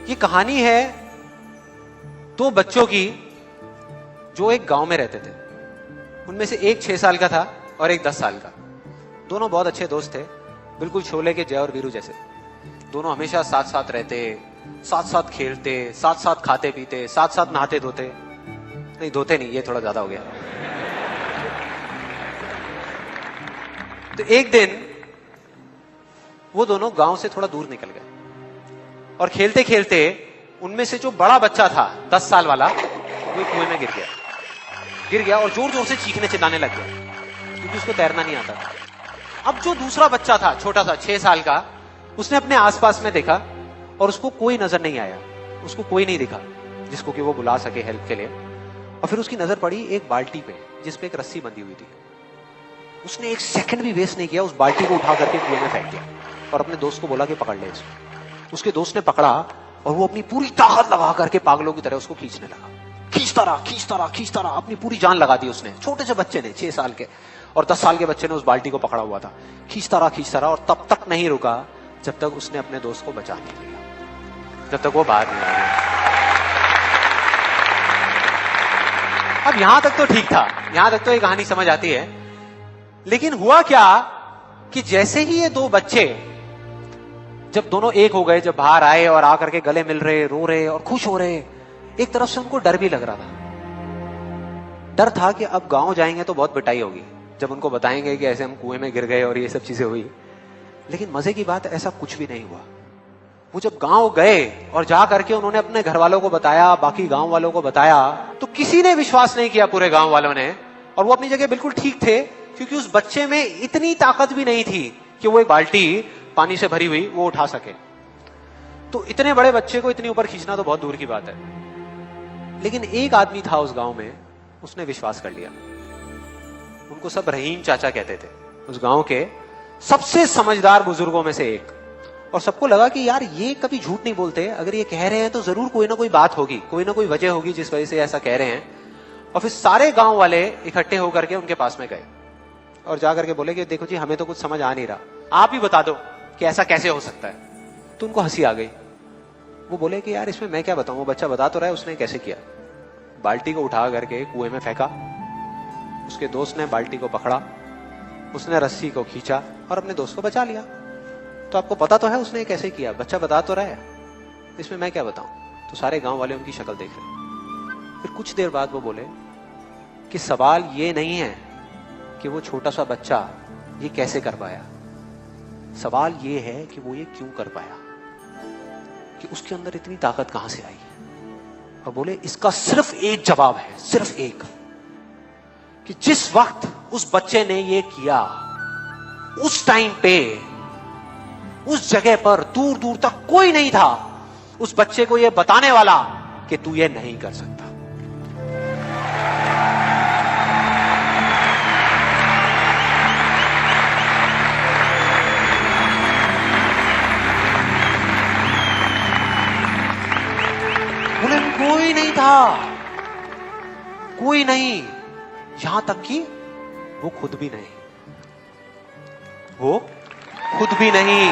ये कहानी है दो बच्चों की जो एक गांव में रहते थे। उनमें से एक 6 साल का था और एक 10 साल का। दोनों बहुत अच्छे दोस्त थे, बिल्कुल शोले के जय और वीरू जैसे। दोनों हमेशा साथ साथ रहते, साथ साथ खेलते, साथ साथ खाते पीते, साथ साथ नहाते धोते। नहीं धोते नहीं, ये थोड़ा ज्यादा हो गया। तो एक दिन वो दोनों गांव से थोड़ा दूर निकल गए और खेलते खेलते उनमें से जो बड़ा बच्चा था 10 साल वाला, वो कुएं में गिर गया और जोर जोर से चीखने चिल्लाने लग गया क्योंकि उसको तैरना नहीं आता था। अब जो दूसरा बच्चा था छोटा सा 6 साल का, उसने अपने आसपास में देखा और उसको कोई नजर नहीं आया, उसको कोई नहीं दिखा जिसको कि वो बुला सके हेल्प के लिए। और फिर उसकी नजर पड़ी एक बाल्टी पे जिसपे एक रस्सी बंधी हुई थी। उसने एक सेकंड भी वेस्ट नहीं किया, उस बाल्टी को उठा करके कुएं में फेंक दिया और अपने दोस्त को बोला कि पकड़ ले इसको। उसके दोस्त ने पकड़ा और वो अपनी पूरी ताकत लगा करके पागलों की तरह उसको खींचने लगा। खींचता रहा, अपनी पूरी जान लगा दी उसने। छोटे से बच्चे ने, 6 साल के और 10 साल के बच्चे ने उस बाल्टी को पकड़ा हुआ था। खींचता रहा और तब तक नहीं रुका जब तक उसने अपने दोस्त को बचा नहीं लिया, जब तक वो बाहर नहीं आया। अब यहां तक तो ठीक था, यहां तक तो ये कहानी समझ आती है। लेकिन हुआ क्या कि जैसे ही ये दो बच्चे जब दोनों एक हो गए, जब बाहर आए और आकर के गले मिल रहे, रो रहे और खुश हो रहे, एक तरफ से उनको डर भी लग रहा था। डर था कि अब गांव जाएंगे तो बहुत पिटाई होगी जब उनको बताएंगे कि ऐसे हम कुएं में गिर गए और ये सब चीजें हुई। लेकिन मजे की बात, ऐसा कुछ भी नहीं हुआ। वो जब गांव गए और जा करके उन्होंने अपने घर वालों को बताया, बाकी गांव वालों को बताया, तो किसी ने विश्वास नहीं किया, पूरे गांव वालों ने। और वो अपनी जगह बिल्कुल ठीक थे क्योंकि उस बच्चे में इतनी ताकत भी नहीं थी कि वो एक बाल्टी पानी से भरी हुई वो उठा सके। तो इतने बड़े बच्चे को इतनी ऊपर खींचना तो बहुत दूर की बात है। लेकिन एक आदमी था उस गांव में, उसने विश्वास कर लिया। उनको सब रहीम चाचा कहते थे, उस गांव के सबसे समझदार बुजुर्गों में से एक। और सबको लगा कि यार ये कभी झूठ नहीं बोलते, अगर ये कह रहे हैं तो जरूर कोई ना कोई बात होगी, कोई ना कोई वजह होगी जिस वजह से ऐसा कह रहे हैं। और फिर सारे गांव वाले इकट्ठे होकर के उनके पास में गए और जाकर के बोले कि देखो जी, हमें तो कुछ समझ आ नहीं रहा, आप ही बता दो कि ऐसा कैसे हो सकता है। तो उनको हंसी आ गई। वो बोले कि यार इसमें मैं क्या बताऊं, वो बच्चा बता तो रहा है उसने कैसे किया। बाल्टी को उठा करके कुएं में फेंका, उसके दोस्त ने बाल्टी को पकड़ा, उसने रस्सी को खींचा और अपने दोस्त को बचा लिया। तो आपको पता तो है उसने कैसे किया, बच्चा बता तो रहा है, इसमें मैं क्या बताऊं। तो सारे गांव वाले उनकी शक्ल देख रहे। फिर कुछ देर बाद वो बोले कि सवाल ये नहीं है कि वो छोटा सा बच्चा ये कैसे कर पाया, सवाल ये है कि वो ये क्यों कर पाया, कि उसके अंदर इतनी ताकत कहां से आई। और बोले इसका सिर्फ एक जवाब है, सिर्फ एक, कि जिस वक्त उस बच्चे ने ये किया, उस टाइम पे उस जगह पर दूर दूर तक कोई नहीं था उस बच्चे को ये बताने वाला कि तू ये नहीं कर सकता। बोले कोई नहीं था, कोई नहीं, यहां तक कि वो खुद भी नहीं, वो खुद भी नहीं।